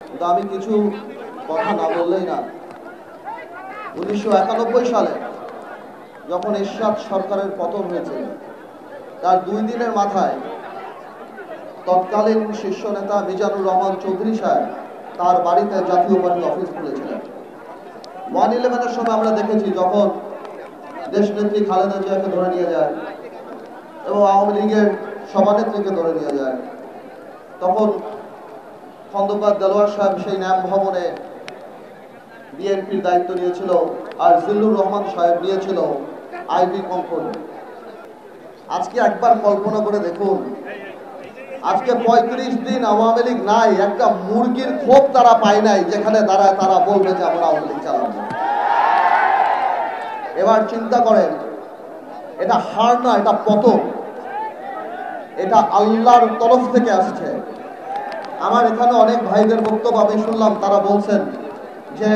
কিন্তু আমি কিছু কথা না বললেই না। 1991 সালে যখন এরশাদ সরকারের পতন হয়েছিল, তার 2 দিনের মাথায় তৎকালীন শীর্ষ নেতা মিজানুর রহমান চৌধুরী সাহেব তার বাড়িতে জাতীয় পার্টি অফিস খুলেছিলেন। 1/11-এর সময় আমরা দেখেছি যখন দেশনেত্রী খালেদা জিয়াকে ধরে নিয়ে যায় এবং আওয়ামী লীগের সভানেত্রীকে ধরে নিয়ে যায়, তখন খন্দকার দেলোয়ার সাহেব সেই ন্যাম ভবনে বিএনপির দায়িত্ব নিয়েছিল, আর জিল্লুর রহমান সাহেব নিয়েছিল আইবি কম্পনি। আজকে একবার কল্পনা করে দেখুন, আজকে 35 দিন আওয়ামী লীগ নাই, একটা মুরগির খোপ তারা পায় নাই যেখানে দাঁড়ায় তারা বলবে যে আমরা আওয়ামী লীগ চালাবো। এবার চিন্তা করেন, এটা হার না, এটা পতন, এটা আল্লাহর তরফ থেকে আসছে। আমার এখানে অনেক ভাইদের বক্তব্য আমি শুনলাম, তারা বলছেন যে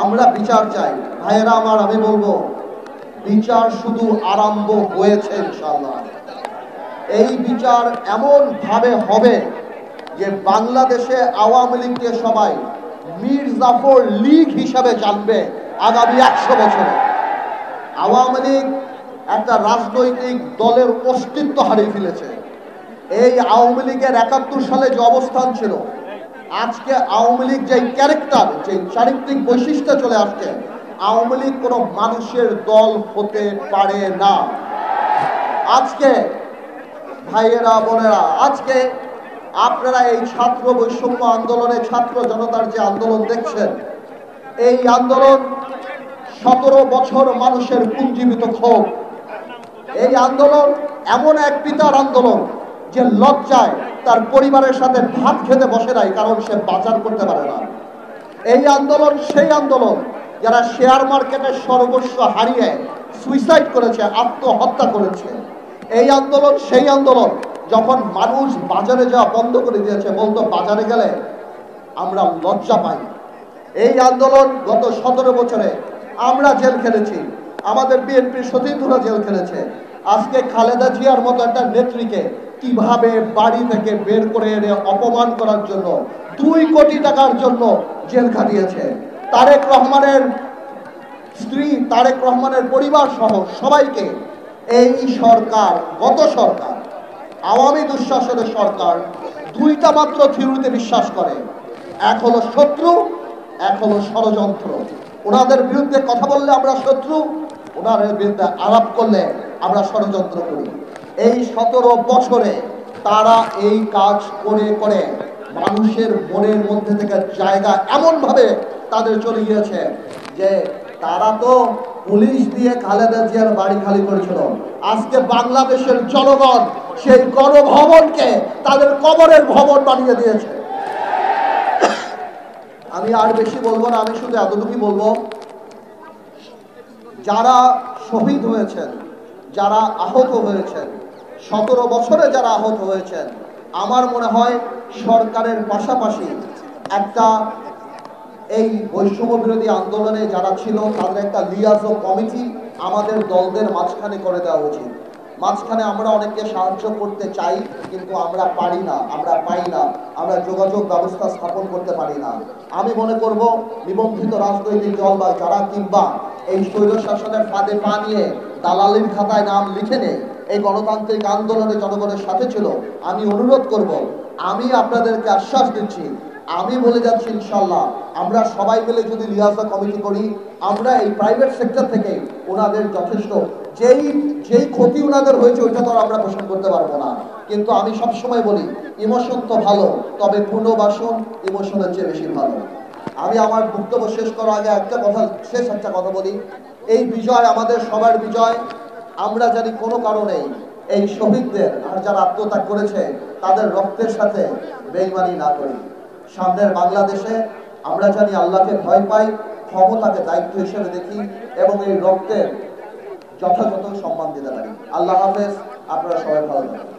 আমরা বিচার চাই। ভাইয়েরা আমার, আমি বলবো বিচার শুধু আরম্ভ হয়েছে ইনশাআল্লাহ। এই বিচার এমন ভাবে হবে যে বাংলাদেশে আওয়ামী লীগকে সবাই মীর জাফর লীগ হিসাবে জানবে আগামী 100 বছরে। আওয়ামী লীগ একটা রাজনৈতিক দলের অস্তিত্ব হারিয়ে ফেলেছে। এই আওয়ামী লীগের 71 সালে যে অবস্থান ছিল, আজকে আওয়ামী লীগ যে ক্যারেক্টার, যে চারিত্রিক বৈশিষ্ট্য চলে আসছে, আওয়ামী লীগ কোনো মানুষের দল হতে পারে না। আজকে ভাইয়েরা বোনেরা, আজকে আপনারা এই ছাত্র বৈষম্য আন্দোলনে ছাত্র জনতার যে আন্দোলন দেখছেন, এই আন্দোলন 17 বছর মানুষের পুঞ্জীবিত ক্ষোভ। এই আন্দোলন এমন এক পিতার আন্দোলন যে লজ্জায় তার পরিবারের সাথে ভাত খেতে বসে নাই, কারণ সে বাজার করতে পারে না। এই আন্দোলন সেই আন্দোলন যারা শেয়ার মার্কেটের সর্বস্ব হারিয়ে সুইসাইড করেছে, আত্মহত্যা করেছে। এই আন্দোলন সেই আন্দোলন যখন মানুষ বাজারে যাওয়া বন্ধ করে দিয়েছে, বলতো বাজারে গেলে আমরা লজ্জা পাই। এই আন্দোলন গত 17 বছরে আমরা জেল খেলেছি, আমাদের বিএনপির সতীর্থরা জেল খেলেছে। আজকে খালেদা জিয়ার মতো একটা নেত্রীকে কিভাবে বাড়ি থেকে বের করে এনে অপমান করার জন্য 2 কোটি টাকার জন্য জেল খাটিয়েছে। তারেক রহমানের স্ত্রী, তারেক রহমানের পরিবার সহ সবাইকে এই সরকার, গত সরকার, আওয়ামী দুঃশাসনের সরকার 2টা মাত্র থিওরিতে বিশ্বাস করে। এক হলো শত্রু, এক হলো ষড়যন্ত্র। ওনাদের বিরুদ্ধে কথা বললে আমরা শত্রু, ওনাদের বিরুদ্ধে আলাপ করলে আমরা ষড়যন্ত্র করি। এই 17 বছরে তারা এই কাজ করে করে মানুষের মনের মধ্যে থেকে জায়গা এমনভাবে তাদের চলে গিয়েছে যে তারা তো পুলিশ দিয়ে খালেদা জিয়ার বাড়ি খালি করেছিল। আজকে বাংলাদেশের জনগণ সেই গণভবনকে তাদের কবরের ভবন বানিয়ে দিয়েছে। আমি আর বেশি বলবো না, আমি শুধু এতটুকুই বলবো, যারা শহীদ হয়েছেন, যারা আহত হয়েছেন, 17 বছরে যারা আহত হয়েছেন, আমার মনে হয় সরকারের পাশাপাশি একটা এই বৈষম্য বিরোধী আন্দোলনে যারা ছিল তাদের একটা লিয়াজো কমিটি আমাদের দলদের মাঝখানে করে দেওয়া উচিত। মাঝখানে আমরা অনেককে সাহায্য করতে চাই, কিন্তু আমরা পারি না, আমরা পাই না, আমরা যোগাযোগ ব্যবস্থা স্থাপন করতে পারি না। আমি মনে করব নিবন্ধিত রাজনৈতিক দল বা যারা কিংবা এই স্বৈর শাসনের ফাঁদে পা নিয়ে দালালির খাতায় নাম লিখে নেই, এই গণতান্ত্রিক আন্দোলনে জনগণের সাথে ছিল, আমি অনুরোধ করব, আমি আপনাদেরকে আশ্বাস দিচ্ছি, আমি বলে যাচ্ছি ইনশাল্লাহ, আমরা সবাই মিলে যদি লিয়াজা কমিটি করি, আমরা এই প্রাইভেট সেক্টর থেকে ওনাদের যথেষ্ট যেই ক্ষতি ওনাদের হয়েছে ওইটা তো আমরা পোষণ করতে পারবো না। কিন্তু আমি সবসময় বলি, ইমোশন তো ভালো, তবে পুনর্বাসন ইমোশনের চেয়ে বেশি ভালো। আমি আমার বক্তব্য শেষ করার আগে একটা কথা বলি, এই বিজয় আমাদের সবার বিজয়। আমরা জানি কোনো কারণেই এই শহীদদের আর যারা আত্মত্যাগ করেছে তাদের রক্তের সাথে বেইমানি না করি। সামনের বাংলাদেশে আমরা জানি আল্লাহকে ভয় পাই, ক্ষমতাকে দায়িত্ব হিসেবে দেখি এবং এই রক্তের যথাযথ সম্মান দিতে পারি। আল্লাহ হাফেজ, আপনারা সবাই ভালো থাকুন।